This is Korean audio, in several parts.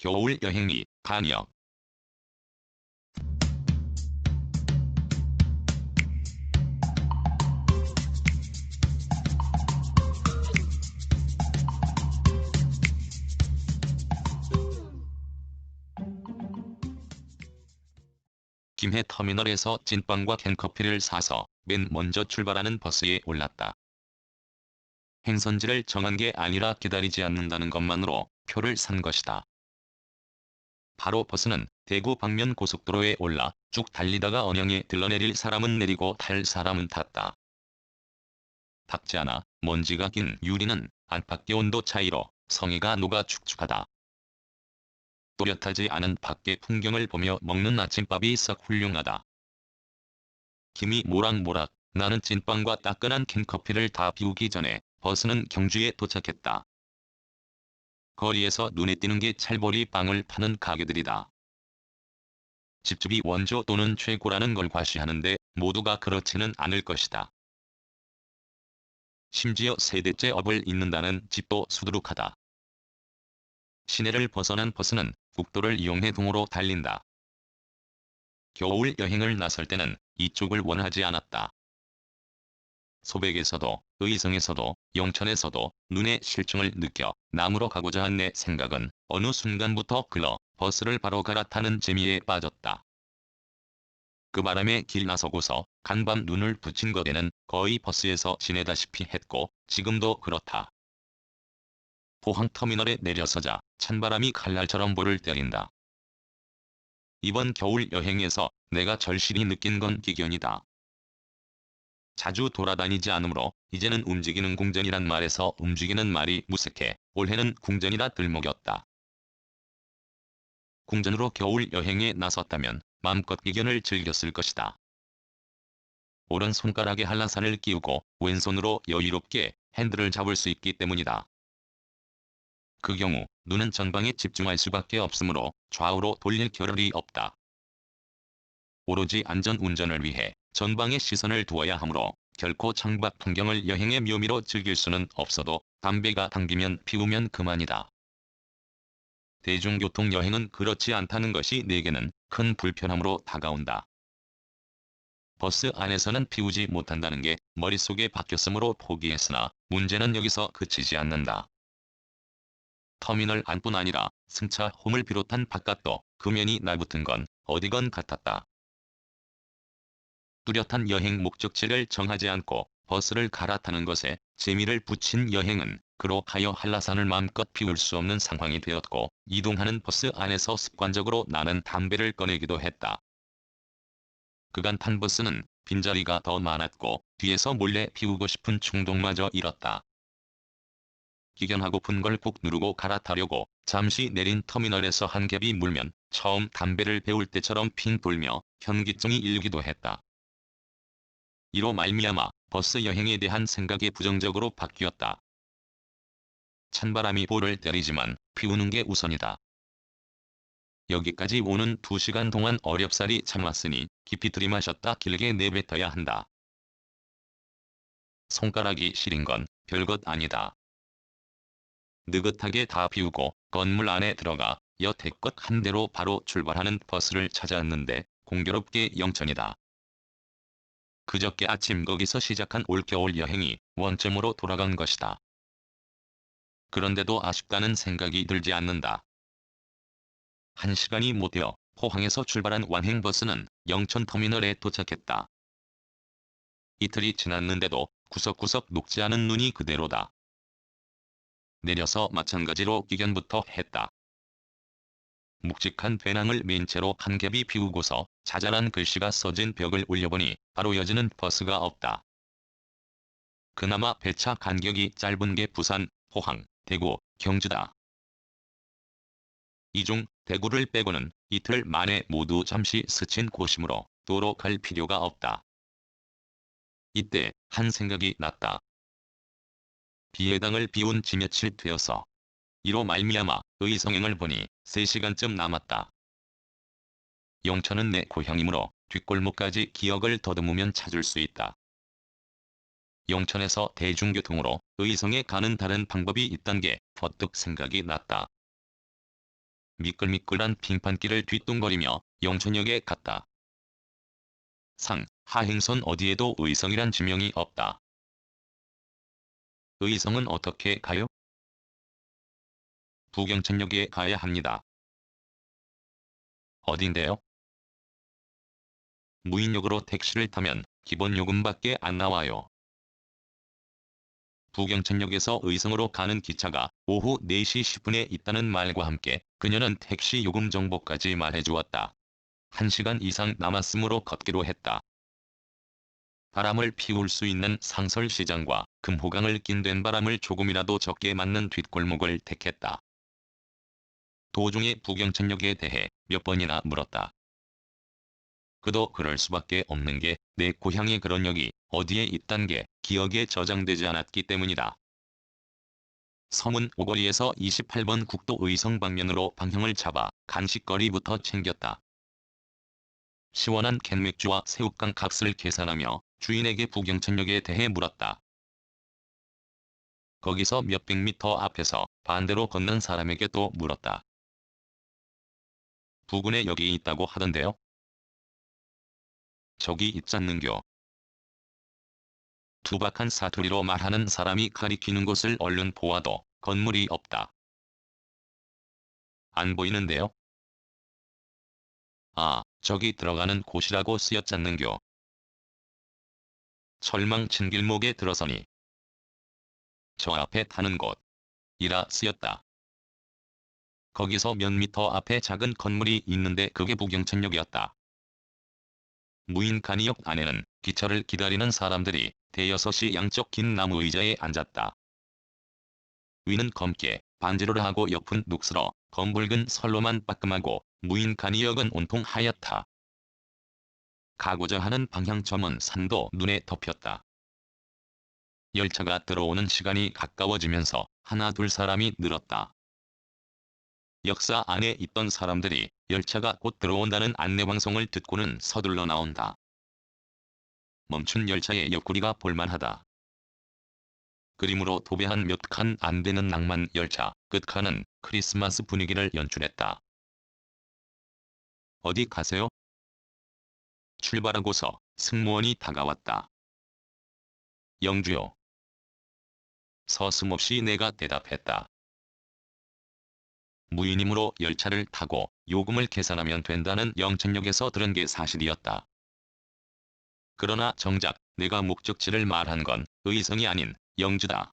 겨울 여행이 간역. 김해 터미널에서 찐빵과 캔커피를 사서 맨 먼저 출발하는 버스에 올랐다. 행선지를 정한 게 아니라 기다리지 않는다는 것만으로 표를 산 것이다. 바로 버스는 대구 방면 고속도로에 올라 쭉 달리다가 언형에 들러내릴 사람은 내리고 탈 사람은 탔다. 닦지 않아 먼지가 낀 유리는 안팎의 온도 차이로 성의가 녹아 축축하다. 또렷하지 않은 밖의 풍경을 보며 먹는 아침밥이 썩 훌륭하다. 김이 모락모락 나는 찐빵과 따끈한 캔커피를 다 비우기 전에 버스는 경주에 도착했다. 거리에서 눈에 띄는 게 찰보리 빵을 파는 가게들이다. 집집이 원조 또는 최고라는 걸 과시하는데 모두가 그렇지는 않을 것이다. 심지어 세대째 업을 잇는다는 집도 수두룩하다. 시내를 벗어난 버스는 국도를 이용해 동으로 달린다. 겨울 여행을 나설 때는 이쪽을 원하지 않았다. 소백에서도, 의성에서도, 영천에서도 눈의 실증을 느껴 남으로 가고자 한 내 생각은 어느 순간부터 글러 버스를 바로 갈아타는 재미에 빠졌다. 그 바람에 길 나서고서 간밤 눈을 붙인 거리는 거의 버스에서 지내다시피 했고 지금도 그렇다. 포항터미널에 내려서자 찬바람이 칼날처럼 볼을 때린다. 이번 겨울 여행에서 내가 절실히 느낀 건 기견이다. 자주 돌아다니지 않으므로 이제는 움직이는 궁전이란 말에서 움직이는 말이 무색해 올해는 궁전이라 들먹였다. 궁전으로 겨울 여행에 나섰다면 마음껏 기견을 즐겼을 것이다. 오른손가락에 한라산을 끼우고 왼손으로 여유롭게 핸들을 잡을 수 있기 때문이다. 그 경우 눈은 전방에 집중할 수밖에 없으므로 좌우로 돌릴 겨를이 없다. 오로지 안전 운전을 위해 전방에 시선을 두어야 하므로 결코 창밖 풍경을 여행의 묘미로 즐길 수는 없어도 담배가 당기면 피우면 그만이다. 대중교통 여행은 그렇지 않다는 것이 내게는 큰 불편함으로 다가온다. 버스 안에서는 피우지 못한다는 게 머릿속에 박혔으므로 포기했으나 문제는 여기서 그치지 않는다. 터미널 안뿐 아니라 승차 홈을 비롯한 바깥도 금연이 날붙은 건 어디건 같았다. 뚜렷한 여행 목적지를 정하지 않고 버스를 갈아타는 것에 재미를 붙인 여행은 그로 하여 한라산을 마음껏 피울 수 없는 상황이 되었고 이동하는 버스 안에서 습관적으로 나는 담배를 꺼내기도 했다. 그간 탄 버스는 빈자리가 더 많았고 뒤에서 몰래 피우고 싶은 충동마저 잃었다. 기견하고픈 걸 꾹 누르고 갈아타려고 잠시 내린 터미널에서 한 갭이 물면 처음 담배를 배울 때처럼 핑 돌며 현기증이 일기도 했다. 이로 말미암아 버스 여행에 대한 생각이 부정적으로 바뀌었다. 찬바람이 볼을 때리지만 피우는 게 우선이다. 여기까지 오는 2시간 동안 어렵사리 참았으니 깊이 들이마셨다 길게 내뱉어야 한다. 손가락이 시린 건 별것 아니다. 느긋하게 다 비우고 건물 안에 들어가 여태껏 한 대로 바로 출발하는 버스를 찾았는데 공교롭게 영천이다. 그저께 아침 거기서 시작한 올겨울 여행이 원점으로 돌아간 것이다. 그런데도 아쉽다는 생각이 들지 않는다. 1시간이 못 되어 포항에서 출발한 완행버스는 영천터미널에 도착했다. 이틀이 지났는데도 구석구석 녹지 않은 눈이 그대로다. 내려서 마찬가지로 기견부터 했다. 묵직한 배낭을 맨 채로 한 겹이 비우고서 자잘한 글씨가 써진 벽을 올려보니 바로 여지는 버스가 없다. 그나마 배차 간격이 짧은 게 부산, 포항, 대구, 경주다. 이 중 대구를 빼고는 이틀 만에 모두 잠시 스친 곳이므로 도로 갈 필요가 없다. 이때 한 생각이 났다. 비해당을 비운 지 며칠 되어서 이로 말미암아 의성행을 보니 3시간쯤 남았다. 영천은 내 고향이므로 뒷골목까지 기억을 더듬으면 찾을 수 있다. 영천에서 대중교통으로 의성에 가는 다른 방법이 있단 게 퍼뜩 생각이 났다. 미끌미끌한 빙판길을 뒤뚱거리며 영천역에 갔다. 상, 하행선 어디에도 의성이란 지명이 없다. 의성은 어떻게 가요? 부경천역에 가야 합니다. 어딘데요? 무인역으로 택시를 타면 기본 요금밖에 안 나와요. 부경천역에서 의성으로 가는 기차가 오후 4시 10분에 있다는 말과 함께 그녀는 택시 요금 정보까지 말해주었다. 1시간 이상 남았으므로 걷기로 했다. 바람을 피울 수 있는 상설시장과 금호강을 낀된 바람을 조금이라도 적게 맞는 뒷골목을 택했다. 도중에 부경천역에 대해 몇 번이나 물었다. 그도 그럴 수밖에 없는 게 내 고향의 그런 역이 어디에 있단 게 기억에 저장되지 않았기 때문이다. 섬은 오거리에서 28번 국도 의성 방면으로 방향을 잡아 간식거리부터 챙겼다. 시원한 캔맥주와 새우깡 값을 계산하며 주인에게 부경천역에 대해 물었다. 거기서 몇백 미터 앞에서 반대로 걷는 사람에게 또 물었다. 부근에 역이 있다고 하던데요? 저기 있잖는겨. 투박한 사투리로 말하는 사람이 가리키는 곳을 얼른 보아도 건물이 없다. 안 보이는데요? 아, 저기 들어가는 곳이라고 쓰였잖는겨. 철망친 길목에 들어서니 저 앞에 타는 곳이라 쓰였다. 거기서 몇 미터 앞에 작은 건물이 있는데 그게 부경천역이었다. 무인 간이역 안에는 기차를 기다리는 사람들이 대여섯이 양쪽 긴 나무 의자에 앉았다. 위는 검게 반지를 하고 옆은 녹슬어 검붉은 선로만 빠끔하고 무인 간이역은 온통 하얗다. 가고자 하는 방향점은 산도 눈에 덮였다. 열차가 들어오는 시간이 가까워지면서 하나 둘 사람이 늘었다. 역사 안에 있던 사람들이 열차가 곧 들어온다는 안내방송을 듣고는 서둘러 나온다. 멈춘 열차의 옆구리가 볼만하다. 그림으로 도배한 몇 칸 안 되는 낭만 열차 끝칸은 크리스마스 분위기를 연출했다. 어디 가세요? 출발하고서 승무원이 다가왔다. 영주요. 서슴없이 내가 대답했다. 무인이므로 열차를 타고 요금을 계산하면 된다는 영천역에서 들은 게 사실이었다. 그러나 정작 내가 목적지를 말한 건 의성이 아닌 영주다.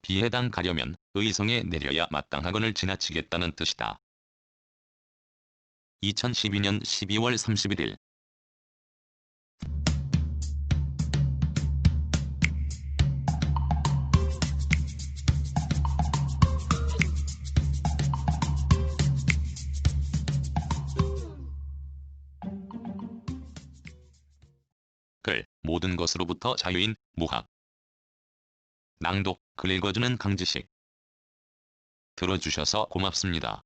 비해당 가려면 의성에 내려야 마땅하건을 지나치겠다는 뜻이다. 2012년 12월 31일 글 모든 것으로부터 자유인 무학 낭독 글 읽어주는 강지식 들어주셔서 고맙습니다.